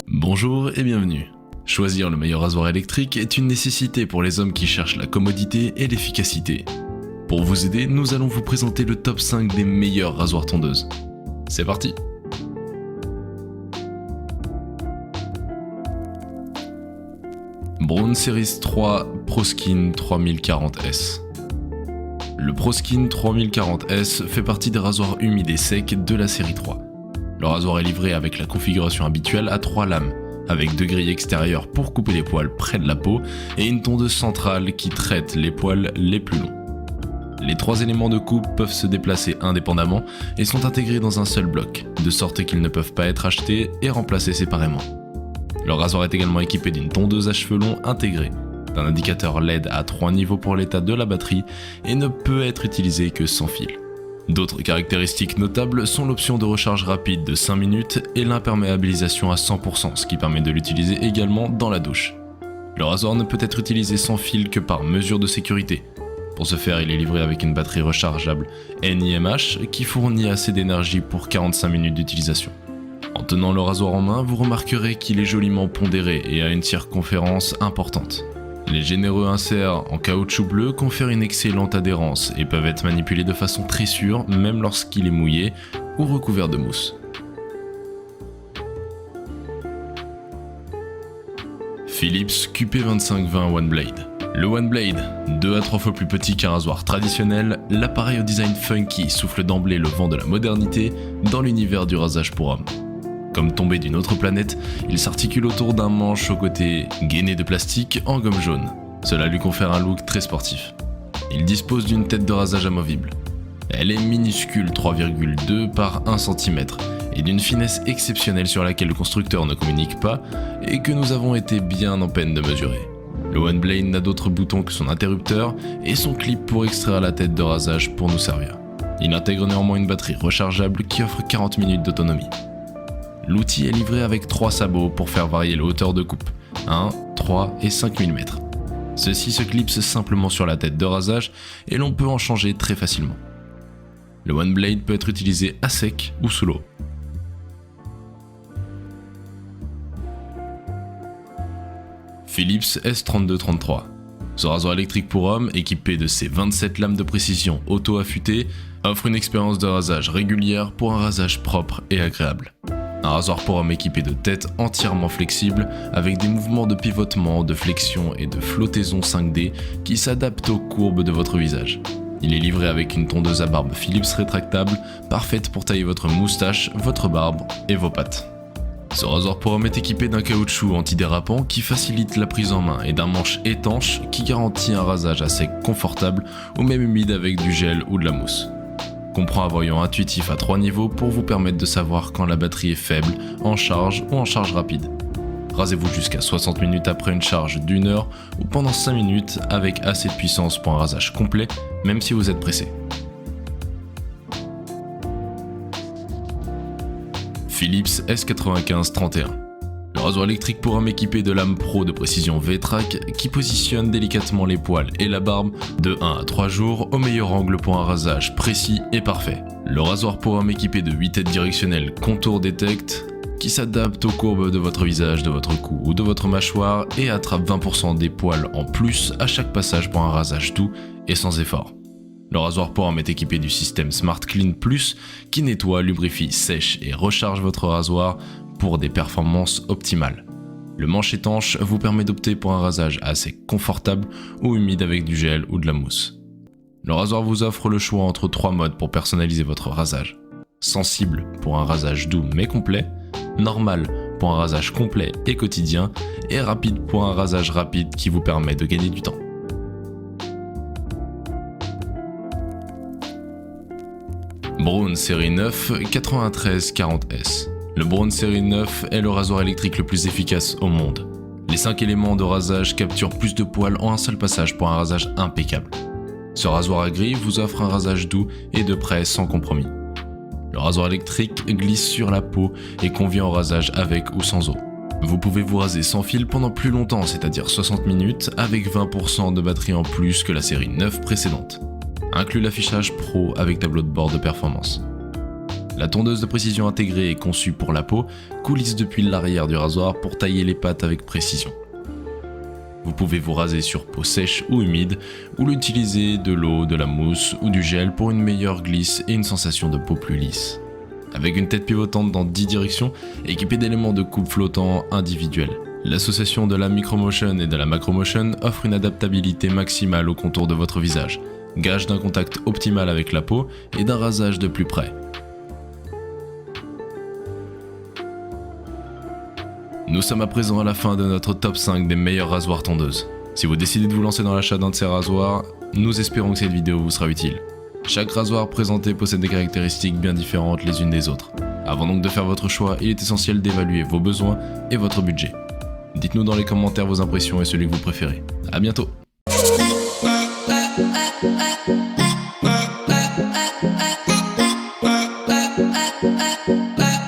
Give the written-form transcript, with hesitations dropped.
Bonjour et bienvenue. Choisir le meilleur rasoir électrique est une nécessité pour les hommes qui cherchent la commodité et l'efficacité. Pour vous aider, nous allons vous présenter le top 5 des meilleurs rasoirs tondeuses. C'est parti! Braun Series 3 ProSkin 3040S. Le ProSkin 3040S fait partie des rasoirs humides et secs de la série 3. Le rasoir est livré avec la configuration habituelle à 3 lames, avec 2 grilles extérieures pour couper les poils près de la peau et une tondeuse centrale qui traite les poils les plus longs. Les 3 éléments de coupe peuvent se déplacer indépendamment et sont intégrés dans un seul bloc, de sorte qu'ils ne peuvent pas être achetés et remplacés séparément. Le rasoir est également équipé d'une tondeuse à cheveux longs intégrée, d'un indicateur LED à 3 niveaux pour l'état de la batterie et ne peut être utilisé que sans fil. D'autres caractéristiques notables sont l'option de recharge rapide de 5 minutes et l'imperméabilisation à 100%, ce qui permet de l'utiliser également dans la douche. Le rasoir ne peut être utilisé sans fil que par mesure de sécurité. Pour ce faire, il est livré avec une batterie rechargeable NiMH qui fournit assez d'énergie pour 45 minutes d'utilisation. En tenant le rasoir en main, vous remarquerez qu'il est joliment pondéré et a une circonférence importante. Les généreux inserts en caoutchouc bleu confèrent une excellente adhérence et peuvent être manipulés de façon très sûre, même lorsqu'il est mouillé ou recouvert de mousse. Philips QP2520 One Blade. Le One Blade, 2 à 3 fois plus petit qu'un rasoir traditionnel, l'appareil au design funky souffle d'emblée le vent de la modernité dans l'univers du rasage pour hommes. Comme tombé d'une autre planète, il s'articule autour d'un manche au côté gainé de plastique en gomme jaune. Cela lui confère un look très sportif. Il dispose d'une tête de rasage amovible. Elle est minuscule, 3,2 par 1 cm, et d'une finesse exceptionnelle sur laquelle le constructeur ne communique pas et que nous avons été bien en peine de mesurer. Le One Blade n'a d'autre bouton que son interrupteur et son clip pour extraire la tête de rasage pour nous servir. Il intègre néanmoins une batterie rechargeable qui offre 40 minutes d'autonomie. L'outil est livré avec 3 sabots pour faire varier la hauteur de coupe, 1, 3 et 5 mm. Ceux-ci se clipsent simplement sur la tête de rasage et l'on peut en changer très facilement. Le One Blade peut être utilisé à sec ou sous l'eau. Philips S3233. Ce rasoir électrique pour hommes, équipé de ses 27 lames de précision auto-affûtées, offre une expérience de rasage régulière pour un rasage propre et agréable. Un rasoir pour homme équipé de têtes entièrement flexibles avec des mouvements de pivotement, de flexion et de flottaison 5D qui s'adaptent aux courbes de votre visage. Il est livré avec une tondeuse à barbe Philips rétractable, parfaite pour tailler votre moustache, votre barbe et vos pattes. Ce rasoir pour homme est équipé d'un caoutchouc antidérapant qui facilite la prise en main et d'un manche étanche qui garantit un rasage à sec confortable ou même humide avec du gel ou de la mousse. Comprend un voyant intuitif à 3 niveaux pour vous permettre de savoir quand la batterie est faible, en charge ou en charge rapide. Rasez-vous jusqu'à 60 minutes après une charge d'1 heure ou pendant 5 minutes avec assez de puissance pour un rasage complet, même si vous êtes pressé. Philips S9531. Le rasoir électrique pour homme équipé de lames pro de précision V-Track qui positionne délicatement les poils et la barbe de 1 à 3 jours au meilleur angle pour un rasage précis et parfait. Le rasoir pour homme équipé de 8 têtes directionnelles Contour Detect qui s'adapte aux courbes de votre visage, de votre cou ou de votre mâchoire et attrape 20% des poils en plus à chaque passage pour un rasage doux et sans effort. Le rasoir pour homme est équipé du système Smart Clean Plus qui nettoie, lubrifie, sèche et recharge votre rasoir pour des performances optimales. Le manche étanche vous permet d'opter pour un rasage assez confortable ou humide avec du gel ou de la mousse. Le rasoir vous offre le choix entre 3 modes pour personnaliser votre rasage. Sensible pour un rasage doux mais complet, normal pour un rasage complet et quotidien, et rapide pour un rasage rapide qui vous permet de gagner du temps. Braun Série 9 9340S. Le Braun Série 9 est le rasoir électrique le plus efficace au monde. Les 5 éléments de rasage capturent plus de poils en un seul passage pour un rasage impeccable. Ce rasoir à grille vous offre un rasage doux et de près sans compromis. Le rasoir électrique glisse sur la peau et convient au rasage avec ou sans eau. Vous pouvez vous raser sans fil pendant plus longtemps, c'est-à-dire 60 minutes, avec 20% de batterie en plus que la série 9 précédente. inclut l'affichage pro avec tableau de bord de performance. La tondeuse de précision intégrée est conçue pour la peau, coulisse depuis l'arrière du rasoir pour tailler les pattes avec précision. Vous pouvez vous raser sur peau sèche ou humide, ou l'utiliser de l'eau, de la mousse ou du gel pour une meilleure glisse et une sensation de peau plus lisse. Avec une tête pivotante dans 10 directions, équipée d'éléments de coupe flottants individuels. L'association de la micromotion et de la macromotion offre une adaptabilité maximale au contour de votre visage, gage d'un contact optimal avec la peau et d'un rasage de plus près. Nous sommes à présent à la fin de notre top 5 des meilleures rasoirs tondeuses. Si vous décidez de vous lancer dans l'achat d'un de ces rasoirs, nous espérons que cette vidéo vous sera utile. Chaque rasoir présenté possède des caractéristiques bien différentes les unes des autres. Avant donc de faire votre choix, il est essentiel d'évaluer vos besoins et votre budget. Dites-nous dans les commentaires vos impressions et celui que vous préférez. A bientôt! Bye.